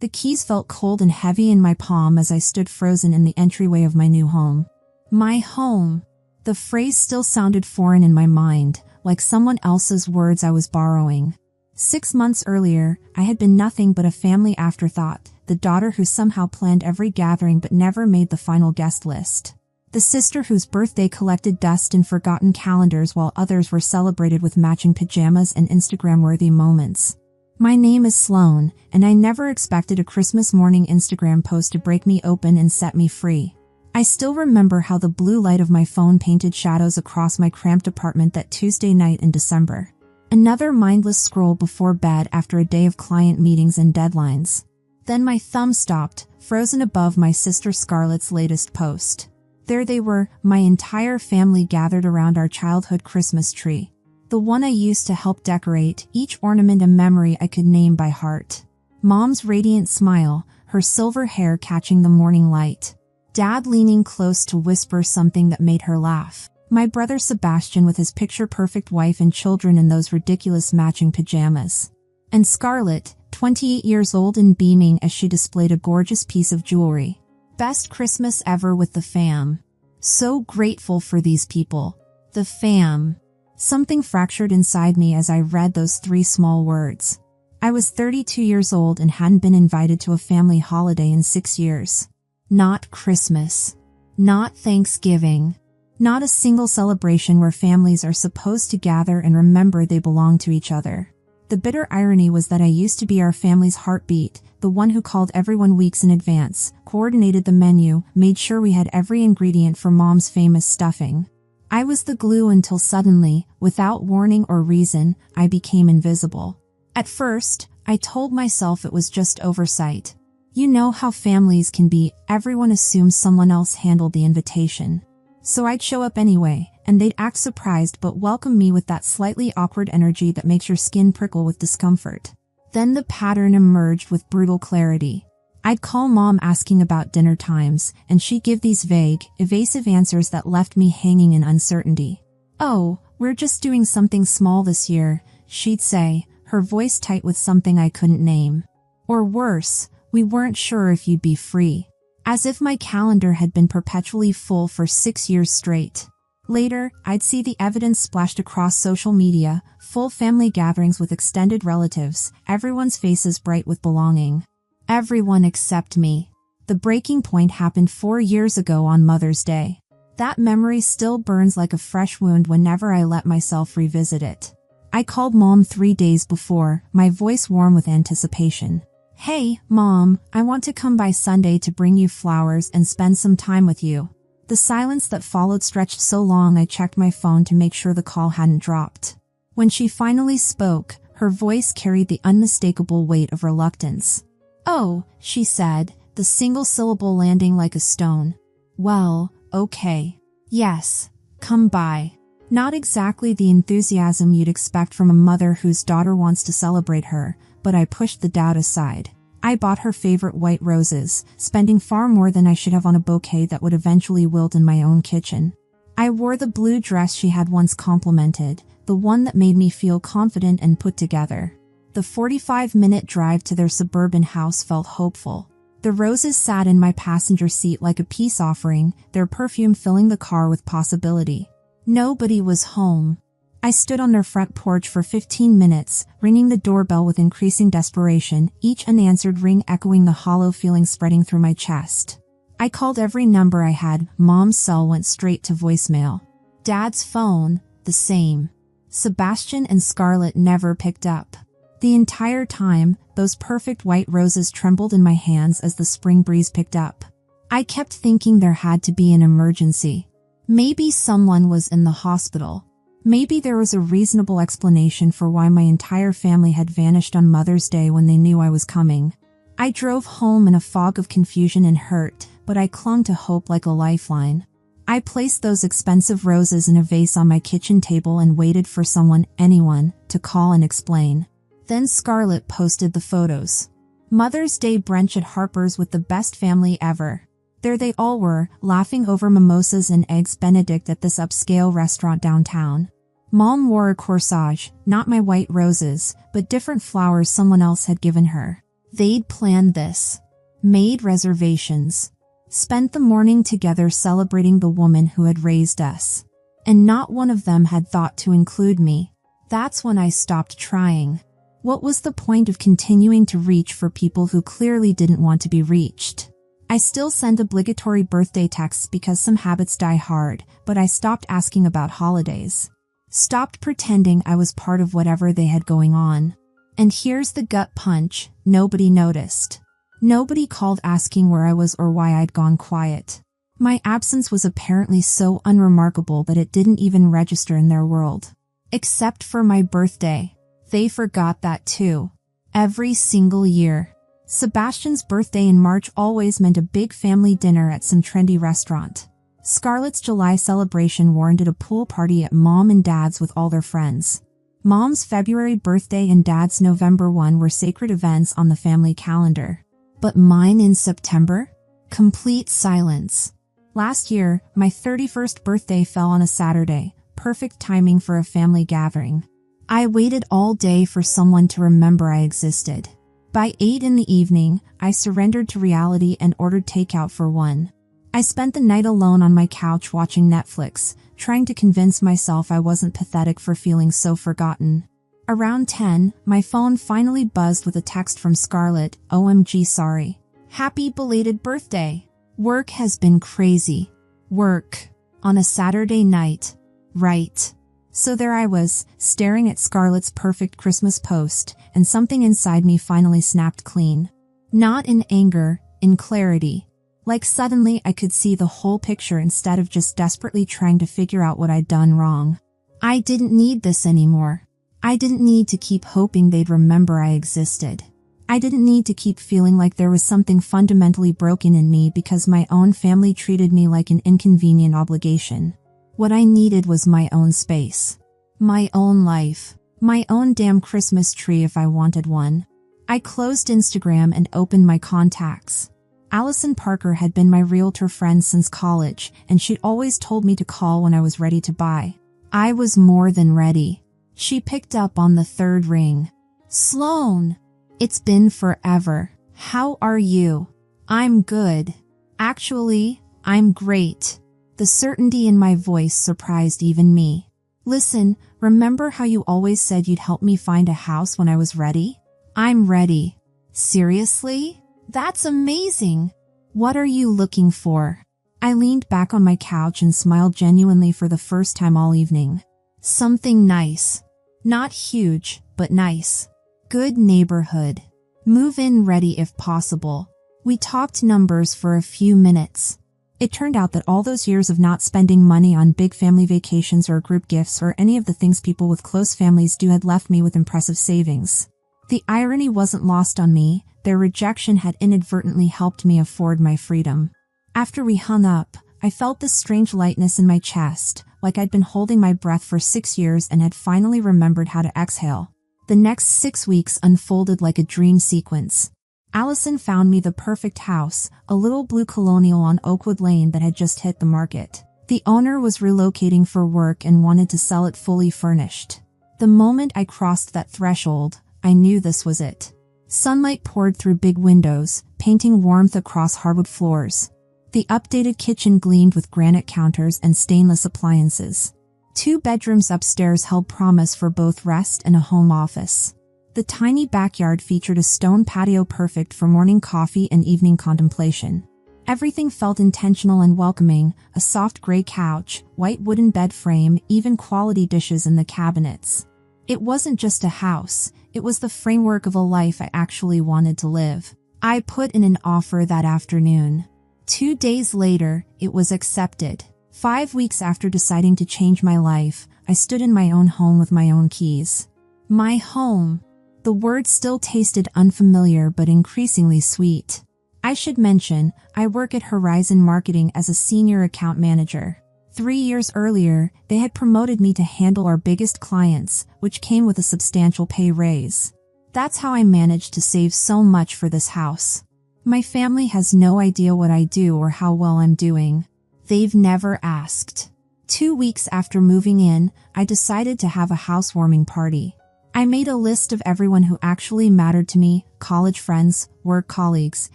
The keys felt cold and heavy in my palm as I stood frozen in the entryway of my new home. My home. The phrase still sounded foreign in my mind, like someone else's words I was borrowing. 6 months earlier, I had been nothing but a family afterthought, the daughter who somehow planned every gathering but never made the final guest list. The sister whose birthday collected dust in forgotten calendars while others were celebrated with matching pajamas and Instagram-worthy moments. My name is Sloan, and I never expected a Christmas morning Instagram post to break me open and set me free. I still remember how the blue light of my phone painted shadows across my cramped apartment that Tuesday night in December. Another mindless scroll before bed after a day of client meetings and deadlines. Then my thumb stopped, frozen above my sister Scarlett's latest post. There they were, my entire family gathered around our childhood Christmas tree. The one I used to help decorate, each ornament a memory I could name by heart. Mom's radiant smile, her silver hair catching the morning light. Dad leaning close to whisper something that made her laugh. My brother Sebastian with his picture-perfect wife and children in those ridiculous matching pajamas. And Scarlett, 28 years old and beaming as she displayed a gorgeous piece of jewelry. Best Christmas ever with the fam. So grateful for these people. The fam. Something fractured inside me as I read those 3 small words. I was 32 years old and hadn't been invited to a family holiday in 6 years. Not Christmas. Not Thanksgiving. Not a single celebration where families are supposed to gather and remember they belong to each other. The bitter irony was that I used to be our family's heartbeat, the one who called everyone weeks in advance, coordinated the menu, made sure we had every ingredient for Mom's famous stuffing. I was the glue until suddenly, without warning or reason, I became invisible. At first, I told myself it was just oversight. You know how families can be, everyone assumes someone else handled the invitation. So I'd show up anyway, and they'd act surprised but welcome me with that slightly awkward energy that makes your skin prickle with discomfort. Then the pattern emerged with brutal clarity. I'd call Mom asking about dinner times, and she'd give these vague, evasive answers that left me hanging in uncertainty. "Oh, we're just doing something small this year," she'd say, her voice tight with something I couldn't name. Or worse, "We weren't sure if you'd be free." As if my calendar had been perpetually full for 6 years straight. Later, I'd see the evidence splashed across social media, full family gatherings with extended relatives, everyone's faces bright with belonging. Everyone except me. The breaking point happened 4 years ago on Mother's Day. That memory still burns like a fresh wound whenever I let myself revisit it. I called Mom 3 days before, my voice warm with anticipation. "Hey, Mom, I want to come by Sunday to bring you flowers and spend some time with you." The silence that followed stretched so long I checked my phone to make sure the call hadn't dropped. When she finally spoke, her voice carried the unmistakable weight of reluctance. "Oh," she said, the single syllable landing like a stone. "Well, okay. Yes, come by." Not exactly the enthusiasm you'd expect from a mother whose daughter wants to celebrate her, but I pushed the doubt aside. I bought her favorite white roses, spending far more than I should have on a bouquet that would eventually wilt in my own kitchen. I wore the blue dress she had once complimented, the one that made me feel confident and put together. The 45-minute drive to their suburban house felt hopeful. The roses sat in my passenger seat like a peace offering, their perfume filling the car with possibility. Nobody was home. I stood on their front porch for 15 minutes, ringing the doorbell with increasing desperation, each unanswered ring echoing the hollow feeling spreading through my chest. I called every number I had. Mom's cell went straight to voicemail. Dad's phone, the same. Sebastian and Scarlett never picked up. The entire time, those perfect white roses trembled in my hands as the spring breeze picked up. I kept thinking there had to be an emergency. Maybe someone was in the hospital. Maybe there was a reasonable explanation for why my entire family had vanished on Mother's Day when they knew I was coming. I drove home in a fog of confusion and hurt, but I clung to hope like a lifeline. I placed those expensive roses in a vase on my kitchen table and waited for someone, anyone, to call and explain. Then Scarlett posted the photos. Mother's Day brunch at Harper's with the best family ever. There they all were, laughing over mimosas and eggs Benedict at this upscale restaurant downtown. Mom wore a corsage, not my white roses, but different flowers someone else had given her. They'd planned this, made reservations, spent the morning together celebrating the woman who had raised us. And not one of them had thought to include me. That's when I stopped trying. What was the point of continuing to reach for people who clearly didn't want to be reached? I still send obligatory birthday texts because some habits die hard, but I stopped asking about holidays. Stopped pretending I was part of whatever they had going on. And here's the gut punch: nobody noticed. Nobody called asking where I was or why I'd gone quiet. My absence was apparently so unremarkable that it didn't even register in their world. Except for my birthday. They forgot that too. Every single year. Sebastian's birthday in March always meant a big family dinner at some trendy restaurant. Scarlett's July celebration warranted a pool party at Mom and Dad's with all their friends. Mom's February birthday and Dad's November one were sacred events on the family calendar. But mine in September? Complete silence. Last year, my 31st birthday fell on a Saturday, perfect timing for a family gathering. I waited all day for someone to remember I existed. By 8 in the evening, I surrendered to reality and ordered takeout for one. I spent the night alone on my couch watching Netflix, trying to convince myself I wasn't pathetic for feeling so forgotten. Around 10, my phone finally buzzed with a text from Scarlett. OMG, sorry. Happy belated birthday. Work has been crazy. Work. On a Saturday night. Right. So there I was, staring at Scarlett's perfect Christmas post, and something inside me finally snapped clean. Not in anger, in clarity. Like suddenly I could see the whole picture instead of just desperately trying to figure out what I'd done wrong. I didn't need this anymore. I didn't need to keep hoping they'd remember I existed. I didn't need to keep feeling like there was something fundamentally broken in me because my own family treated me like an inconvenient obligation. What I needed was my own space. My own life. My own damn Christmas tree if I wanted one. I closed Instagram and opened my contacts. Allison Parker had been my realtor friend since college, and she'd always told me to call when I was ready to buy. I was more than ready. She picked up on the third ring. Sloan! It's been forever. How are you? I'm good. Actually, I'm great. The certainty in my voice surprised even me. Listen, remember how you always said you'd help me find a house when I was ready? I'm ready. Seriously? That's amazing. What are you looking for? I leaned back on my couch and smiled genuinely for the first time all evening. Something nice. Not huge, but nice. Good neighborhood. Move-in ready if possible. We talked numbers for a few minutes. It turned out that all those years of not spending money on big family vacations or group gifts or any of the things people with close families do had left me with impressive savings. The irony wasn't lost on me. Their rejection had inadvertently helped me afford my freedom. After we hung up, I felt this strange lightness in my chest, like I'd been holding my breath for 6 years and had finally remembered how to exhale. The next 6 weeks unfolded like a dream sequence. Allison found me the perfect house, a little blue colonial on Oakwood Lane that had just hit the market. The owner was relocating for work and wanted to sell it fully furnished. The moment I crossed that threshold, I knew this was it. Sunlight poured through big windows, painting warmth across hardwood floors. The updated kitchen gleamed with granite counters and stainless appliances. 2 bedrooms upstairs held promise for both rest and a home office. The tiny backyard featured a stone patio perfect for morning coffee and evening contemplation. Everything felt intentional and welcoming: a soft gray couch, white wooden bed frame, even quality dishes in the cabinets. It wasn't just a house, it was the framework of a life I actually wanted to live. I put in an offer that afternoon. 2 days later, it was accepted. 5 weeks after deciding to change my life, I stood in my own home with my own keys. My home. The word still tasted unfamiliar but increasingly sweet. I should mention, I work at Horizon Marketing as a senior account manager. 3 years earlier, they had promoted me to handle our biggest clients, which came with a substantial pay raise. That's how I managed to save so much for this house. My family has no idea what I do or how well I'm doing. They've never asked. 2 weeks after moving in, I decided to have a housewarming party. I made a list of everyone who actually mattered to me: college friends, work colleagues,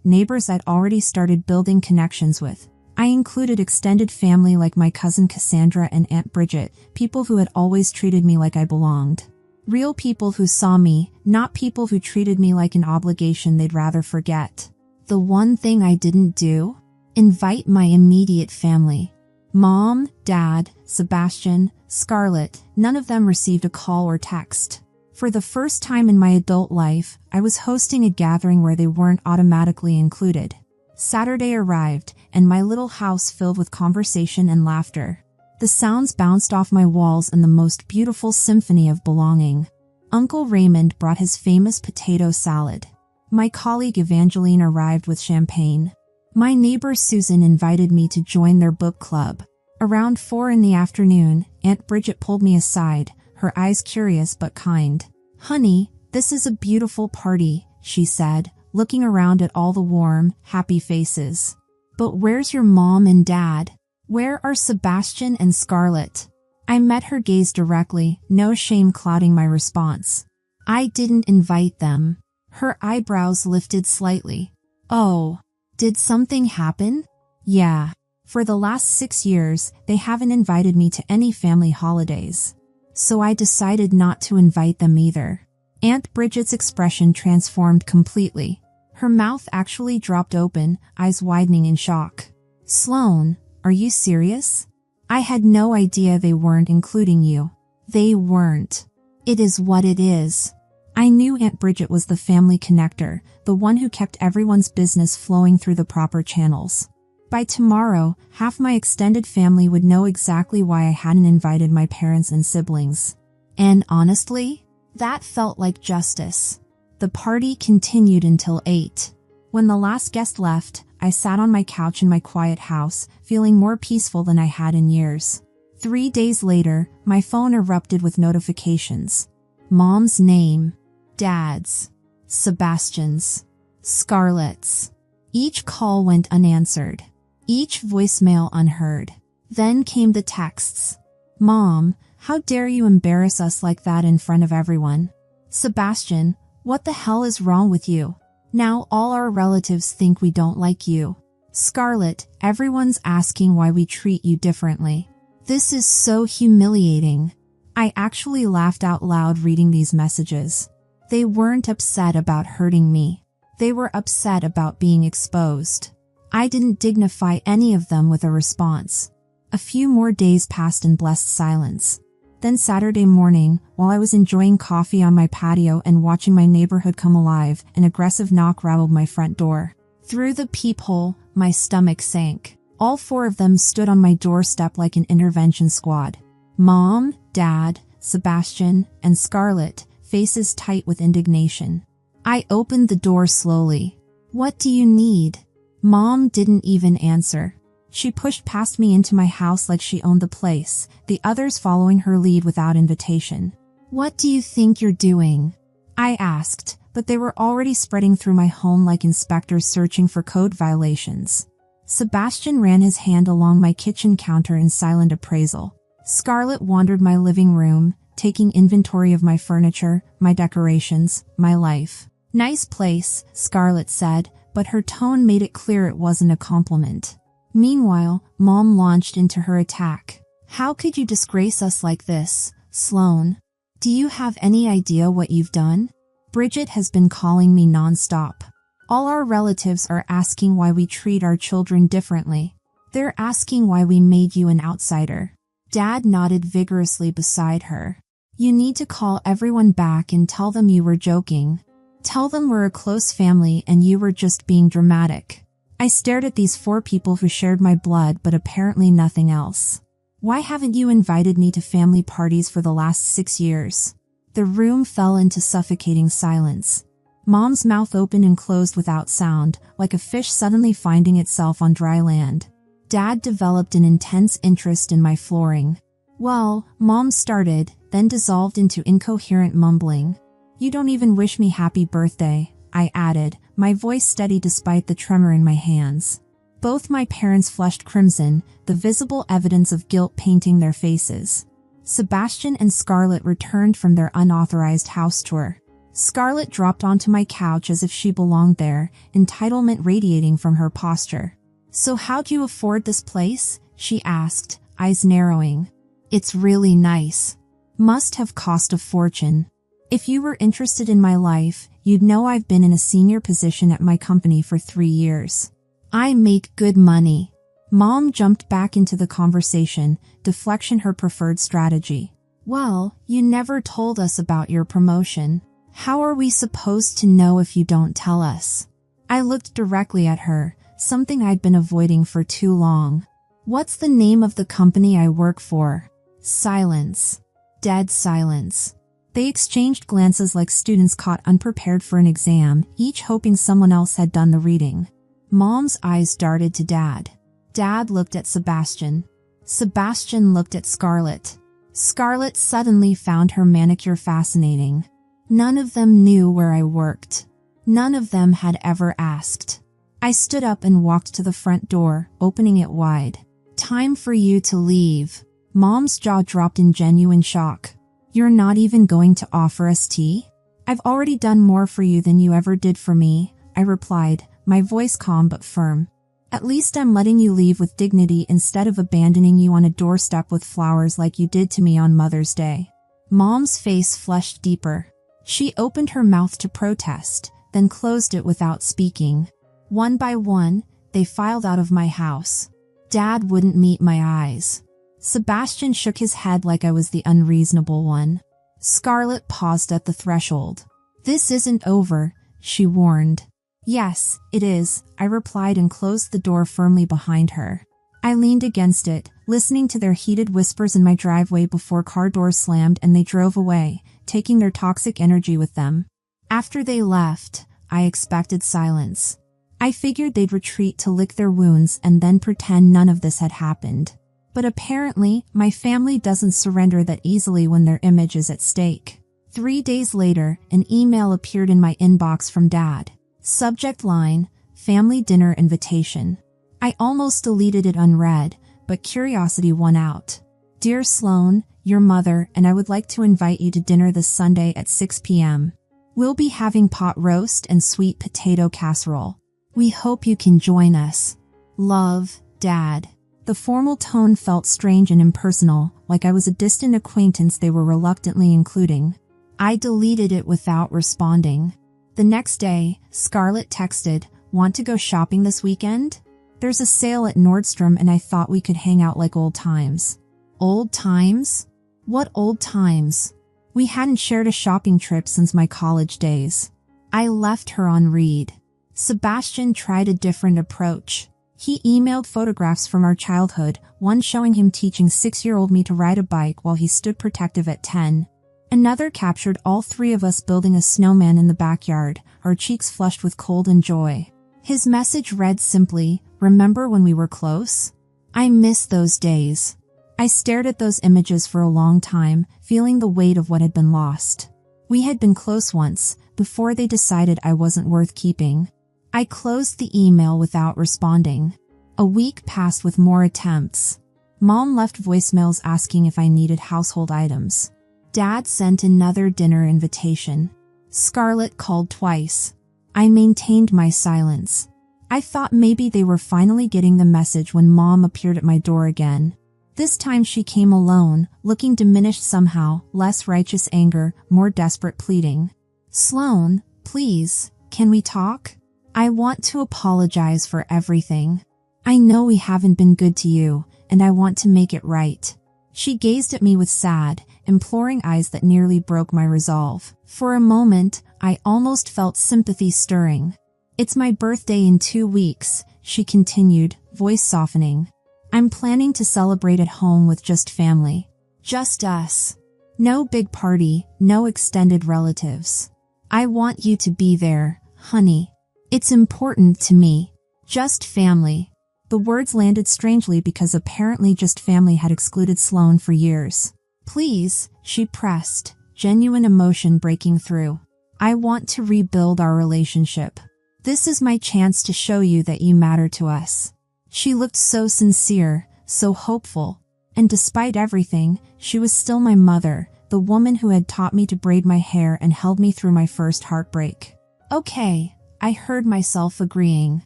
neighbors I'd already started building connections with. I included extended family like my cousin Cassandra and Aunt Bridget, people who had always treated me like I belonged. Real people who saw me, not people who treated me like an obligation they'd rather forget. The one thing I didn't do? Invite my immediate family. Mom, Dad, Sebastian, Scarlett, none of them received a call or text. For the first time in my adult life, I was hosting a gathering where they weren't automatically included. Saturday arrived, and my little house filled with conversation and laughter. The sounds bounced off my walls in the most beautiful symphony of belonging. Uncle Raymond brought his famous potato salad. My colleague Evangeline arrived with champagne. My neighbor Susan invited me to join their book club. Around 4 in the afternoon, Aunt Bridget pulled me aside, her eyes curious but kind. "Honey, this is a beautiful party," she said, looking around at all the warm, happy faces. "But where's your mom and dad? Where are Sebastian and Scarlett?" I met her gaze directly, no shame clouding my response. "I didn't invite them." Her eyebrows lifted slightly. "Oh, did something happen?" "Yeah. For the last 6 years, they haven't invited me to any family holidays. So I decided not to invite them either." Aunt Bridget's expression transformed completely. Her mouth actually dropped open, eyes widening in shock. "Sloan, are you serious? I had no idea they weren't including you." "They weren't. It is what it is." I knew Aunt Bridget was the family connector, the one who kept everyone's business flowing through the proper channels. By tomorrow, half my extended family would know exactly why I hadn't invited my parents and siblings. And honestly, that felt like justice. The party continued until 8. When the last guest left, I sat on my couch in my quiet house, feeling more peaceful than I had in years. 3 days later, my phone erupted with notifications. Mom's name, Dad's, Sebastian's, Scarlett's. Each call went unanswered. Each voicemail unheard. Then came the texts. "Mom, how dare you embarrass us like that in front of everyone?" "Sebastian, what the hell is wrong with you? Now all our relatives think we don't like you." "Scarlett, everyone's asking why we treat you differently." "This is so humiliating." I actually laughed out loud reading these messages. They weren't upset about hurting me. They were upset about being exposed. I didn't dignify any of them with a response. A few more days passed in blessed silence. Then Saturday morning, while I was enjoying coffee on my patio and watching my neighborhood come alive, an aggressive knock rattled my front door. Through the peephole, my stomach sank. All 4 of them stood on my doorstep like an intervention squad. Mom, Dad, Sebastian, and Scarlett, faces tight with indignation. I opened the door slowly. "What do you need?" Mom didn't even answer. She pushed past me into my house like she owned the place, the others following her lead without invitation. "What do you think you're doing?" I asked, but they were already spreading through my home like inspectors searching for code violations. Sebastian ran his hand along my kitchen counter in silent appraisal. Scarlett wandered my living room, taking inventory of my furniture, my decorations, my life. "Nice place," Scarlett said, but her tone made it clear it wasn't a compliment. Meanwhile, Mom launched into her attack. "How could you disgrace us like this, Sloan? Do you have any idea what you've done? Bridget has been calling me nonstop. All our relatives are asking why we treat our children differently. They're asking why we made you an outsider." Dad nodded vigorously beside her. "You need to call everyone back and tell them you were joking. Tell them we're a close family and you were just being dramatic." I stared at these 4 people who shared my blood but apparently nothing else. "Why haven't you invited me to family parties for the last 6 years?" The room fell into suffocating silence. Mom's mouth opened and closed without sound, like a fish suddenly finding itself on dry land. Dad developed an intense interest in my flooring. "Well," Mom started, then dissolved into incoherent mumbling. "You don't even wish me happy birthday," I added, my voice steady despite the tremor in my hands. Both my parents flushed crimson, the visible evidence of guilt painting their faces. Sebastian and Scarlett returned from their unauthorized house tour. Scarlett dropped onto my couch as if she belonged there, entitlement radiating from her posture. "So how'd you afford this place?" she asked, eyes narrowing. "It's really nice. Must have cost a fortune. If you were interested in my life, you'd know I've been in a senior position at my company for 3 years. I make good money." Mom jumped back into the conversation, deflection her preferred strategy. "Well, you never told us about your promotion. How are we supposed to know if you don't tell us?" I looked directly at her, something I'd been avoiding for too long. "What's the name of the company I work for?" Silence. Dead silence. They exchanged glances like students caught unprepared for an exam, each hoping someone else had done the reading. Mom's eyes darted to Dad. Dad looked at Sebastian. Sebastian looked at Scarlett. Scarlett suddenly found her manicure fascinating. None of them knew where I worked. None of them had ever asked. I stood up and walked to the front door, opening it wide. "Time for you to leave." Mom's jaw dropped in genuine shock. "You're not even going to offer us tea?" "I've already done more for you than you ever did for me," I replied, my voice calm but firm. "At least I'm letting you leave with dignity instead of abandoning you on a doorstep with flowers like you did to me on Mother's Day." Mom's face flushed deeper. She opened her mouth to protest, then closed it without speaking. One by one, they filed out of my house. Dad wouldn't meet my eyes. Sebastian shook his head like I was the unreasonable one. Scarlett paused at the threshold. "This isn't over," she warned. "Yes, it is," I replied and closed the door firmly behind her. I leaned against it, listening to their heated whispers in my driveway before car doors slammed and they drove away, taking their toxic energy with them. After they left, I expected silence. I figured they'd retreat to lick their wounds and then pretend none of this had happened. But apparently, my family doesn't surrender that easily when their image is at stake. 3 days later, an email appeared in my inbox from Dad. Subject line, family dinner invitation. I almost deleted it unread, but curiosity won out. "Dear Sloan, your mother and I would like to invite you to dinner this Sunday at 6 p.m. We'll be having pot roast and sweet potato casserole. We hope you can join us. Love, Dad." The formal tone felt strange and impersonal, like I was a distant acquaintance they were reluctantly including. I deleted it without responding. The next day, Scarlett texted, "Want to go shopping this weekend? There's a sale at Nordstrom and I thought we could hang out like old times." Old times? What old times? We hadn't shared a shopping trip since my college days. I left her on read. Sebastian tried a different approach. He emailed photographs from our childhood, one showing him teaching 6-year-old me to ride a bike while he stood protective at 10. Another captured all 3 of us building a snowman in the backyard, our cheeks flushed with cold and joy. His message read simply, "Remember when we were close?" I miss those days. I stared at those images for a long time, feeling the weight of what had been lost. We had been close once, before they decided I wasn't worth keeping. I closed the email without responding. A week passed with more attempts. Mom left voicemails asking if I needed household items. Dad sent another dinner invitation. Scarlett called twice. I maintained my silence. I thought maybe they were finally getting the message when Mom appeared at my door again. This time she came alone, looking diminished somehow, less righteous anger, more desperate pleading. "Sloan, please, can we talk? I want to apologize for everything. I know we haven't been good to you, and I want to make it right." She gazed at me with sad, imploring eyes that nearly broke my resolve. For a moment, I almost felt sympathy stirring. "It's my birthday in 2 weeks," she continued, voice softening. "I'm planning to celebrate at home with just family. Just us. No big party, no extended relatives. I want you to be there, honey. It's important to me. Just family." The words landed strangely because apparently just family had excluded Sloan for years. "Please," she pressed, genuine emotion breaking through. "I want to rebuild our relationship. This is my chance to show you that you matter to us." She looked so sincere, so hopeful. And despite everything, she was still my mother, the woman who had taught me to braid my hair and held me through my first heartbreak. Okay, I heard myself agreeing.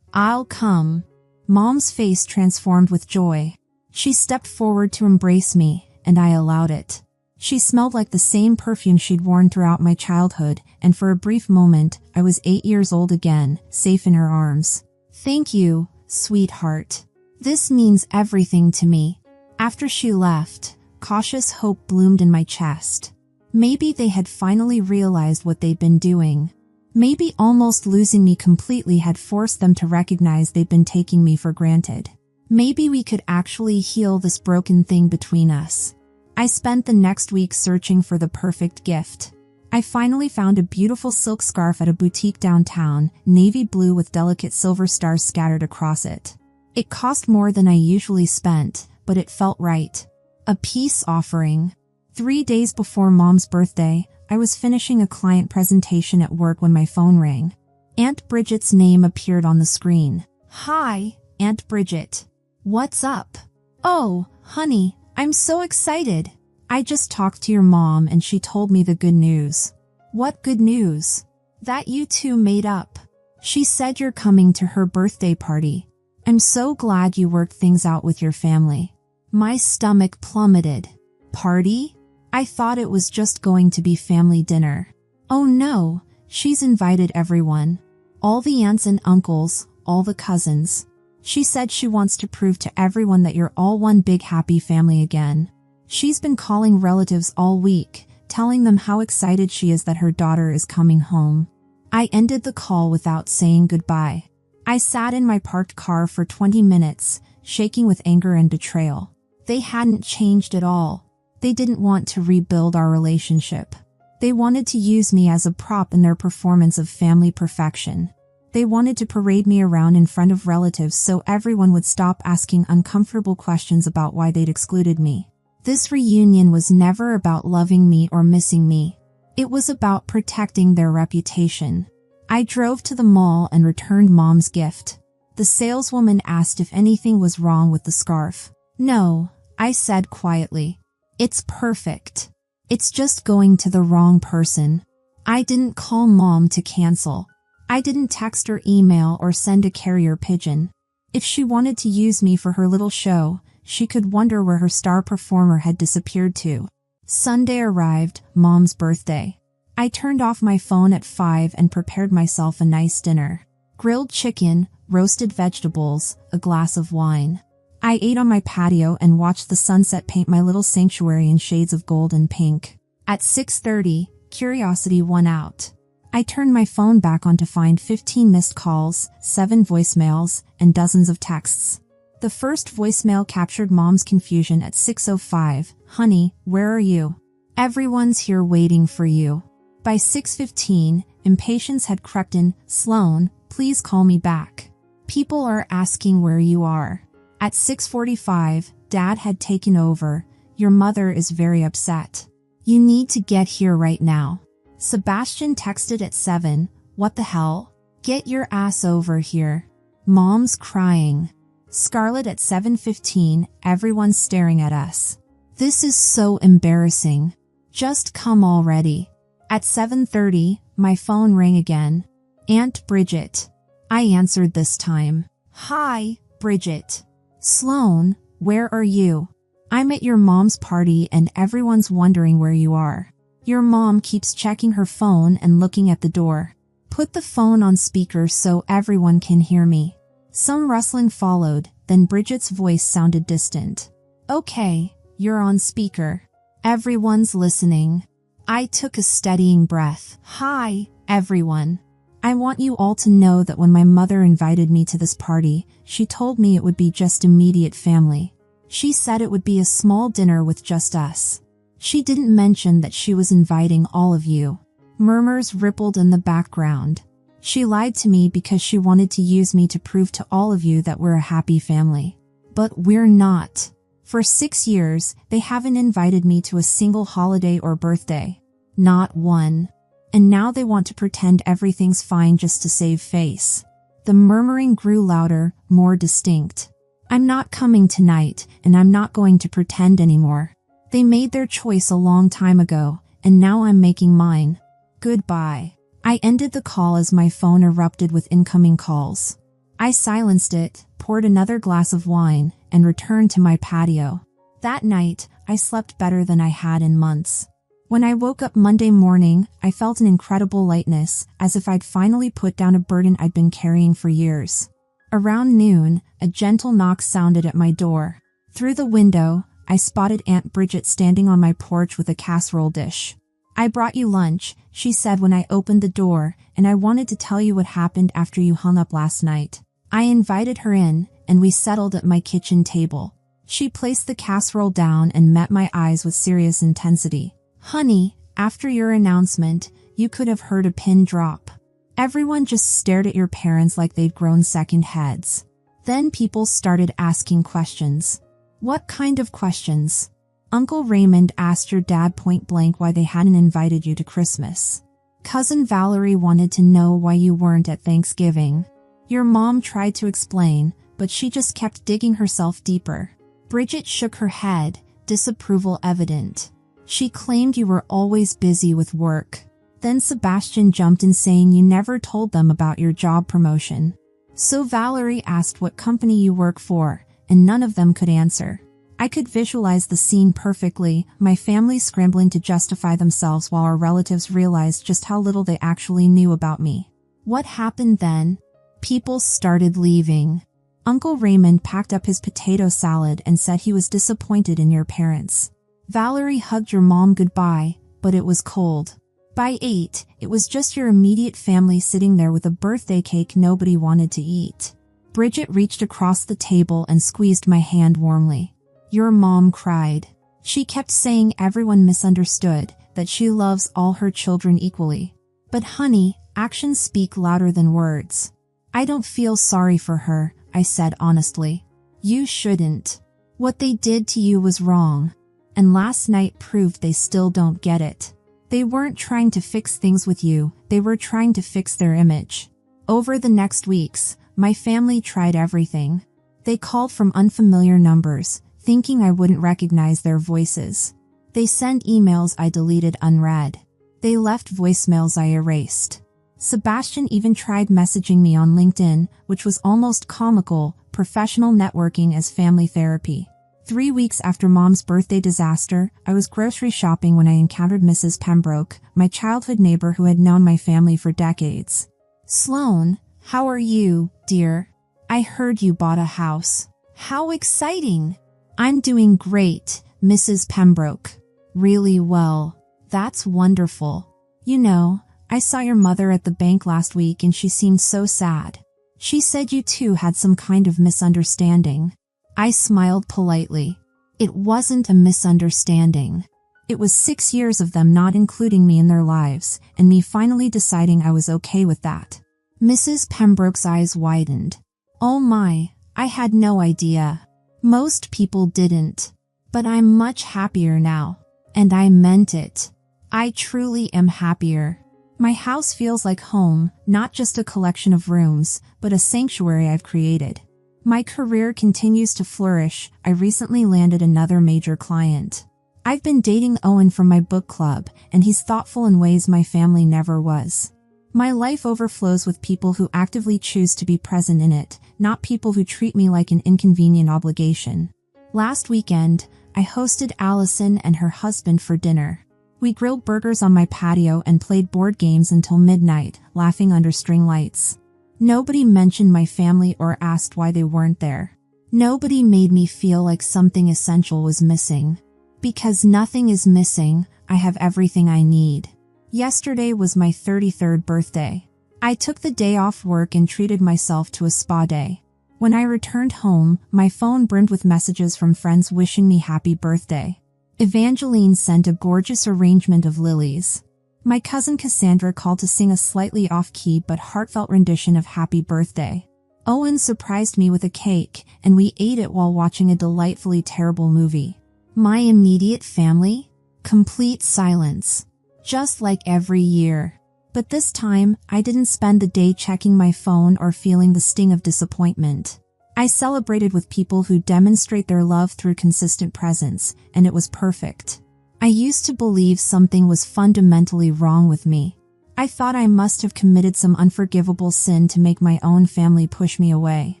I'll come. Mom's face transformed with joy. She stepped forward to embrace me, and I allowed it. She smelled like the same perfume she'd worn throughout my childhood, and for a brief moment, I was 8 years old again, safe in her arms. Thank you, sweetheart. This means everything to me. After she left, cautious hope bloomed in my chest. Maybe they had finally realized what they'd been doing. Maybe almost losing me completely had forced them to recognize they'd been taking me for granted. Maybe we could actually heal this broken thing between us. I spent the next week searching for the perfect gift. I finally found a beautiful silk scarf at a boutique downtown, navy blue with delicate silver stars scattered across it. It cost more than I usually spent, but it felt right. A peace offering. 3 days before Mom's birthday, I was finishing a client presentation at work when my phone rang. Aunt Bridget's name appeared on the screen. Hi, Aunt Bridget. What's up? Oh, honey, I'm so excited. I just talked to your mom and she told me the good news. What good news? That you two made up. She said you're coming to her birthday party. I'm so glad you worked things out with your family. My stomach plummeted. Party? I thought it was just going to be family dinner. Oh no, she's invited everyone. All the aunts and uncles, all the cousins. She said she wants to prove to everyone that you're all one big happy family again. She's been calling relatives all week, telling them how excited she is that her daughter is coming home. I ended the call without saying goodbye. I sat in my parked car for 20 minutes, shaking with anger and betrayal. They hadn't changed at all. They didn't want to rebuild our relationship. They wanted to use me as a prop in their performance of family perfection. They wanted to parade me around in front of relatives so everyone would stop asking uncomfortable questions about why they'd excluded me. This reunion was never about loving me or missing me. It was about protecting their reputation. I drove to the mall and returned Mom's gift. The saleswoman asked if anything was wrong with the scarf. No, I said quietly. It's perfect. It's just going to the wrong person. I didn't call Mom to cancel. I didn't text or email or send a carrier pigeon. If she wanted to use me for her little show, she could wonder where her star performer had disappeared to. Sunday arrived, Mom's birthday. I turned off my phone at 5 and prepared myself a nice dinner. Grilled chicken, roasted vegetables, a glass of wine. I ate on my patio and watched the sunset paint my little sanctuary in shades of gold and pink. At 6:30, curiosity won out. I turned my phone back on to find 15 missed calls, 7 voicemails, and dozens of texts. The first voicemail captured Mom's confusion at 6:05. Honey, where are you? Everyone's here waiting for you. By 6:15, impatience had crept in. Sloan, please call me back. People are asking where you are. At 6:45, Dad had taken over. Your mother is very upset. You need to get here right now. Sebastian texted at 7. What the hell? Get your ass over here. Mom's crying. Scarlett at 7:15, everyone's staring at us. This is so embarrassing. Just come already. At 7:30, my phone rang again. Aunt Bridget. I answered this time. Hi, Bridget. Sloan, where are you? I'm at your mom's party and everyone's wondering where you are. Your mom keeps checking her phone and looking at the door. Put the phone on speaker so everyone can hear me. Some rustling followed, then Bridget's voice sounded distant. Okay, you're on speaker. Everyone's listening. I took a steadying breath. Hi, everyone. I want you all to know that when my mother invited me to this party, she told me it would be just immediate family. She said it would be a small dinner with just us. She didn't mention that she was inviting all of you. Murmurs rippled in the background. She lied to me because she wanted to use me to prove to all of you that we're a happy family. But we're not. For 6 years, they haven't invited me to a single holiday or birthday. Not one. And now they want to pretend everything's fine just to save face. The murmuring grew louder, more distinct. I'm not coming tonight, and I'm not going to pretend anymore. They made their choice a long time ago, and now I'm making mine. Goodbye. I ended the call as my phone erupted with incoming calls. I silenced it, poured another glass of wine, and returned to my patio. That night, I slept better than I had in months. When I woke up Monday morning, I felt an incredible lightness, as if I'd finally put down a burden I'd been carrying for years. Around noon, a gentle knock sounded at my door. Through the window, I spotted Aunt Bridget standing on my porch with a casserole dish. "I brought you lunch," she said when I opened the door, "and I wanted to tell you what happened after you hung up last night." I invited her in, and we settled at my kitchen table. She placed the casserole down and met my eyes with serious intensity. "Honey, after your announcement, you could have heard a pin drop. Everyone just stared at your parents like they'd grown second heads. Then people started asking questions." "What kind of questions?" "Uncle Raymond asked your dad point blank why they hadn't invited you to Christmas. Cousin Valerie wanted to know why you weren't at Thanksgiving. Your mom tried to explain, but she just kept digging herself deeper." Bridget shook her head, disapproval evident. "She claimed you were always busy with work. Then Sebastian jumped in saying you never told them about your job promotion. So Valerie asked what company you work for, and none of them could answer." I could visualize the scene perfectly, my family scrambling to justify themselves while our relatives realized just how little they actually knew about me. What happened then? People started leaving. Uncle Raymond packed up his potato salad and said he was disappointed in your parents. Valerie hugged your mom goodbye, but it was cold. By 8, it was just your immediate family sitting there with a birthday cake nobody wanted to eat. Bridget reached across the table and squeezed my hand warmly. Your mom cried. She kept saying everyone misunderstood, that she loves all her children equally. But honey, actions speak louder than words. I don't feel sorry for her, I said honestly. You shouldn't. What they did to you was wrong. And last night proved they still don't get it. They weren't trying to fix things with you, they were trying to fix their image. Over the next weeks, my family tried everything. They called from unfamiliar numbers, thinking I wouldn't recognize their voices. They sent emails I deleted unread. They left voicemails I erased. Sebastian even tried messaging me on LinkedIn, which was almost comical, professional networking as family therapy. 3 weeks after Mom's birthday disaster, I was grocery shopping when I encountered Mrs. Pembroke, my childhood neighbor who had known my family for decades. Sloan, how are you, dear? I heard you bought a house. How exciting! I'm doing great, Mrs. Pembroke. Really well. That's wonderful. You know, I saw your mother at the bank last week and she seemed so sad. She said you two had some kind of misunderstanding. I smiled politely. It wasn't a misunderstanding. It was 6 years of them not including me in their lives, and me finally deciding I was okay with that. Mrs. Pembroke's eyes widened. Oh my, I had no idea. Most people didn't. But I'm much happier now. And I meant it. I truly am happier. My house feels like home, not just a collection of rooms, but a sanctuary I've created. My career continues to flourish. I recently landed another major client. I've been dating Owen from my book club, and he's thoughtful in ways my family never was. My life overflows with people who actively choose to be present in it, not people who treat me like an inconvenient obligation. Last weekend, I hosted Allison and her husband for dinner. We grilled burgers on my patio and played board games until midnight, laughing under string lights. Nobody mentioned my family or asked why they weren't there. Nobody made me feel like something essential was missing. Because nothing is missing, I have everything I need. Yesterday was my 33rd birthday. I took the day off work and treated myself to a spa day. When I returned home, my phone brimmed with messages from friends wishing me happy birthday. Evangeline sent a gorgeous arrangement of lilies. My cousin Cassandra called to sing a slightly off-key but heartfelt rendition of Happy Birthday. Owen surprised me with a cake, and we ate it while watching a delightfully terrible movie. My immediate family? Complete silence. Just like every year. But this time, I didn't spend the day checking my phone or feeling the sting of disappointment. I celebrated with people who demonstrate their love through consistent presence, and it was perfect. I used to believe something was fundamentally wrong with me. I thought I must have committed some unforgivable sin to make my own family push me away.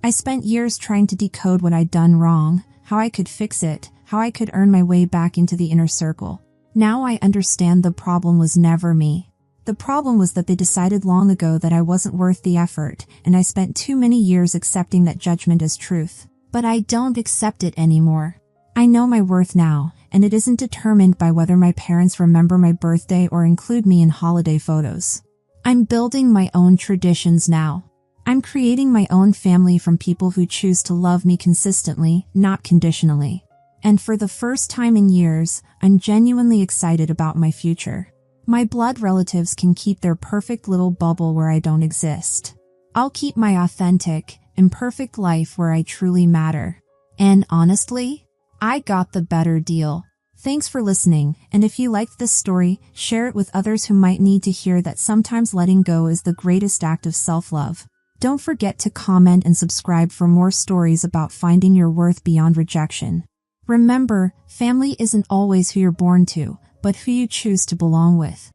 I spent years trying to decode what I'd done wrong, how I could fix it, how I could earn my way back into the inner circle. Now I understand the problem was never me. The problem was that they decided long ago that I wasn't worth the effort, and I spent too many years accepting that judgment as truth. But I don't accept it anymore. I know my worth now, and it isn't determined by whether my parents remember my birthday or include me in holiday photos. I'm building my own traditions now. I'm creating my own family from people who choose to love me consistently, not conditionally. And for the first time in years, I'm genuinely excited about my future. My blood relatives can keep their perfect little bubble where I don't exist. I'll keep my authentic, imperfect life where I truly matter. And honestly, I got the better deal. Thanks for listening, and if you liked this story, share it with others who might need to hear that sometimes letting go is the greatest act of self-love. Don't forget to comment and subscribe for more stories about finding your worth beyond rejection. Remember, family isn't always who you're born to, but who you choose to belong with.